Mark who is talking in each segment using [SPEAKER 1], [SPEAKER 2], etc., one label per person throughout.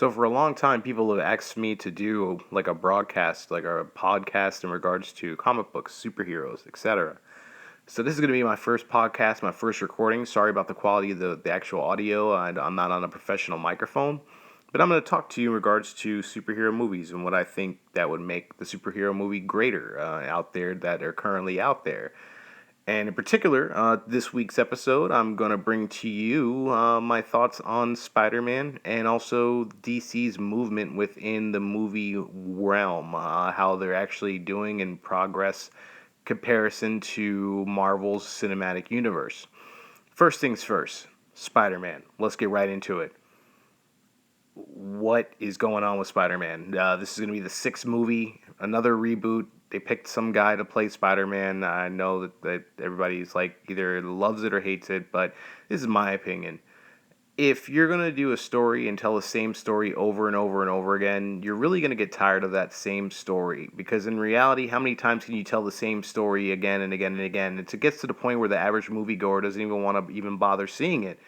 [SPEAKER 1] So for a long time, people have asked me to do like a broadcast, like a podcast in regards to comic books, superheroes, etc. So this is going to be my first podcast, my first recording. Sorry about the quality of the actual audio. I'm not on a professional microphone. But I'm going to talk to you in regards to superhero movies and what I think that would make the superhero movie greater out there that are currently out there. And in particular, this week's episode, I'm going to bring to you my thoughts on Spider-Man and also DC's movement within the movie realm, how they're actually doing in progress comparison to Marvel's cinematic universe. First things first, Spider-Man. Let's get right into it. What is going on with Spider-Man? This is going to be the sixth movie, another reboot. They picked some guy to play Spider-Man. I know that everybody's like either loves it or hates it, but this is my opinion. If you're going to do a story and tell the same story over and over and over again, you're really going to get tired of that same story. Because in reality, how many times can you tell the same story again and again and again? It gets to the point where the average moviegoer doesn't even want to even bother seeing it.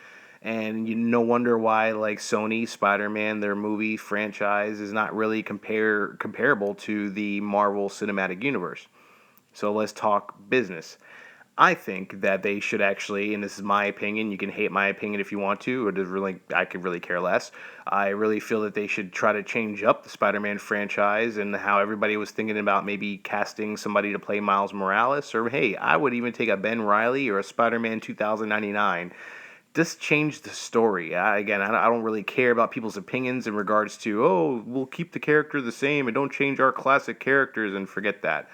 [SPEAKER 1] And no wonder why, like Sony, Spider-Man, their movie franchise is not really comparable to the Marvel Cinematic Universe. So let's talk business. I think that they should actually, and this is my opinion, you can hate my opinion if you want to, or does really, I could really care less. I really feel that they should try to change up the Spider-Man franchise and how everybody was thinking about maybe casting somebody to play Miles Morales, or hey, I would even take a Ben Reilly or a Spider-Man 2099. Just change the story. I don't really care about people's opinions in regards to, oh, we'll keep the character the same and don't change our classic characters and forget that.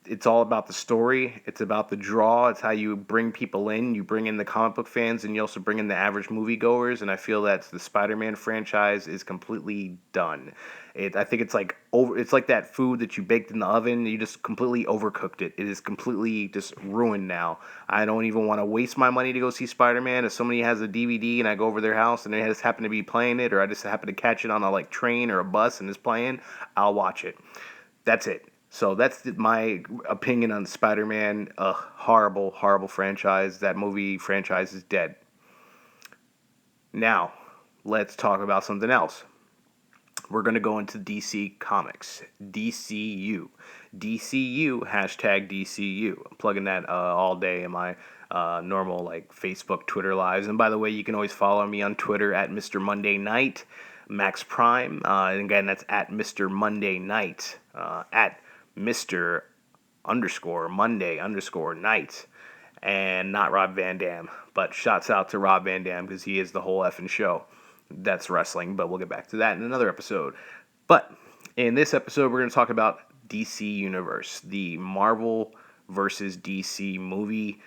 [SPEAKER 1] It's all about the story. It's about the draw. It's how you bring people in. You bring in the comic book fans, and you also bring in the average moviegoers. And I feel that the Spider-Man franchise is completely done. I think it's like over. It's like that food that you baked in the oven. You just completely overcooked it. It is completely just ruined now. I don't even want to waste my money to go see Spider-Man. If somebody has a DVD and I go over their house and they just happen to be playing it, or I just happen to catch it on a like train or a bus and it's playing, I'll watch it. That's it. So that's my opinion on Spider-Man. A horrible, horrible franchise. That movie franchise is dead. Now, let's talk about something else. We're going to go into DC Comics. DCU. DCU, hashtag DCU. I'm plugging that all day in my normal like Facebook, Twitter lives. And by the way, you can always follow me on Twitter at Mr. Monday Night, Max Prime. And again, that's at Mr. Monday Night, at Mr. _ Monday _ Night, and not Rob Van Dam. But shouts out to Rob Van Dam because he is the whole effing show. That's wrestling, but we'll get back to that in another episode. But in this episode, we're going to talk about DC Universe, the Marvel versus DC movie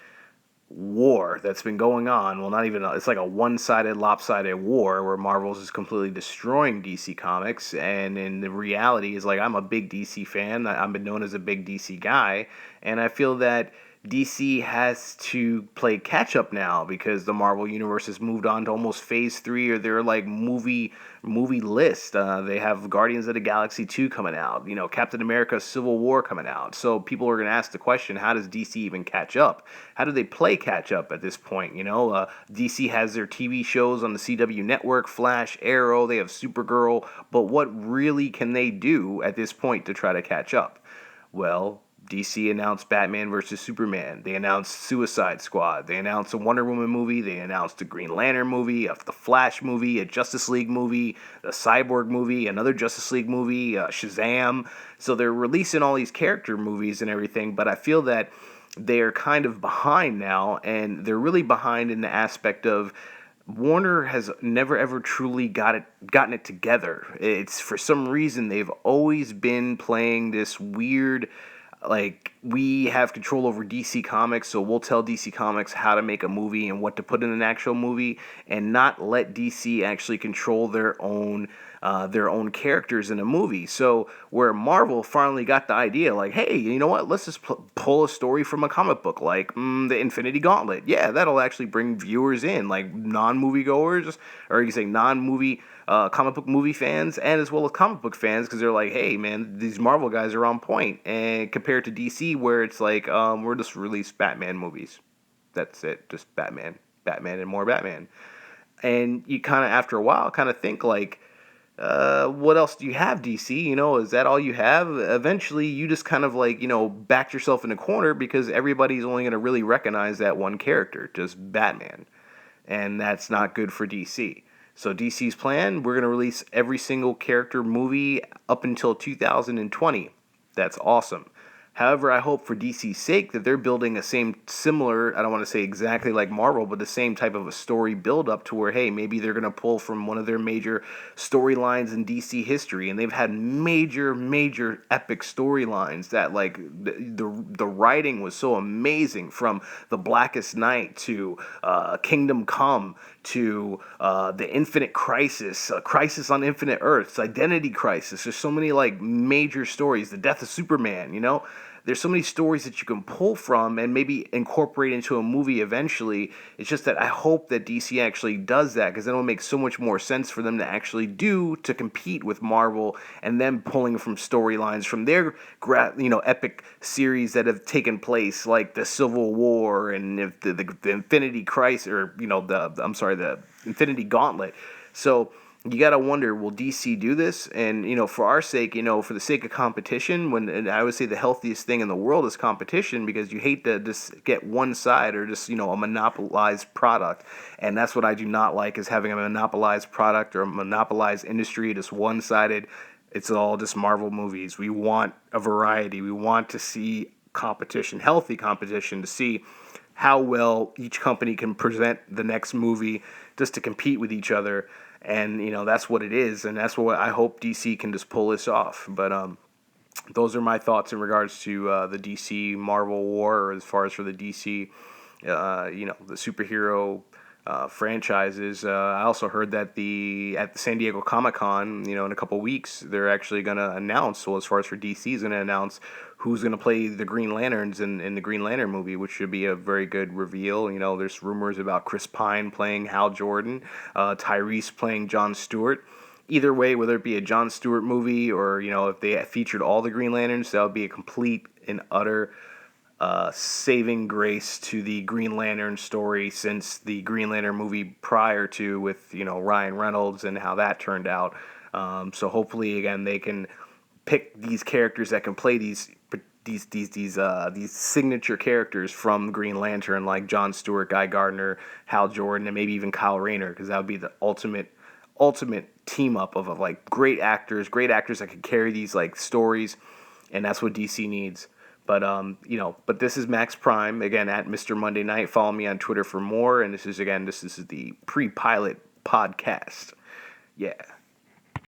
[SPEAKER 1] war that's been going on. Well, not even, it's like a one-sided, lopsided war where Marvel's is completely destroying DC Comics, and in the reality is like I'm a big DC fan. I've been known as a big DC guy, and I feel that DC has to play catch up now because the Marvel universe has moved on to almost phase 3 or their like movie list. They have Guardians of the Galaxy 2 coming out, Captain America Civil War coming out. So people are going to ask the question, how does DC even catch up? How do they play catch up at this point? DC has their TV shows on the CW network, Flash, Arrow, they have Supergirl, but what really can they do at this point to try to catch up? Well, DC announced Batman vs. Superman. They announced Suicide Squad. They announced a Wonder Woman movie. They announced a Green Lantern movie, the Flash movie, a Justice League movie, a Cyborg movie, another Justice League movie, Shazam. So they're releasing all these character movies and everything, but I feel that they're kind of behind now, and they're really behind in the aspect of Warner has never ever truly gotten it together. It's for some reason they've always been playing this weird, like, we have control over DC Comics, so we'll tell DC Comics how to make a movie and what to put in an actual movie, and not let DC actually control their own characters in a movie. So where Marvel finally got the idea, like, hey, you know what? Let's just pull a story from a comic book, like the Infinity Gauntlet. Yeah, that'll actually bring viewers in, like non-moviegoers, or you can say non-movie comic book movie fans, and as well as comic book fans, because they're like, hey, man, these Marvel guys are on point. And compared to DC, where it's like, we're just release Batman movies. That's it, just Batman, and more Batman. And you kind of, after a while, kind of think like, what else do you have, DC? Is that all you have? Eventually, you just kind of like, backed yourself in a corner because everybody's only going to really recognize that one character, just Batman. And that's not good for DC. So DC's plan, we're going to release every single character movie up until 2020. That's awesome. However, I hope for DC's sake that they're building a similar, I don't want to say exactly like Marvel, but the same type of a story build up to where, hey, maybe they're going to pull from one of their major storylines in DC history. And they've had major epic storylines that, like, the writing was so amazing, from The Blackest Night to Kingdom Come to the Infinite Crisis, Crisis on Infinite Earths, Identity Crisis. There's so many like major stories. The Death of Superman. There's so many stories that you can pull from and maybe incorporate into a movie eventually. It's just that I hope that DC actually does that, because then it'll make so much more sense for them to actually do to compete with Marvel, and them pulling from storylines from their epic series that have taken place, like the Civil War and if the Infinity Crisis, or the Infinity Gauntlet. So you gotta wonder, will DC do this? And for our sake, for the sake of competition, and I would say the healthiest thing in the world is competition, because you hate to just get one side or just a monopolized product, and that's what I do not like, is having a monopolized product or a monopolized industry, just one-sided. It's all just Marvel movies. We want a variety. We want to see competition, healthy competition, to see how well each company can present the next movie, just to compete with each other. And that's what it is, and that's what I hope DC can just pull this off. But those are my thoughts in regards to the DC Marvel war, or as far as for the DC, the superhero franchises. I also heard that at the San Diego Comic-Con, in a couple weeks, they're actually going to announce, well, as far as for DC, is going to announce who's going to play the Green Lanterns in the Green Lantern movie, which should be a very good reveal. There's rumors about Chris Pine playing Hal Jordan, Tyrese playing Jon Stewart. Either way, whether it be a Jon Stewart movie or, if they featured all the Green Lanterns, that would be a complete and utter saving grace to the Green Lantern story, since the Green Lantern movie prior to, with Ryan Reynolds and how that turned out. So hopefully, again, they can pick these characters that can play these signature characters from Green Lantern, like Jon Stewart, Guy Gardner, Hal Jordan, and maybe even Kyle Rayner, because that would be the ultimate team up of like great actors that can carry these like stories, and that's what DC needs. But but this is Max Prime, again, at Mr. Monday Night. Follow me on Twitter for more. And this is the pre-pilot podcast. Yeah.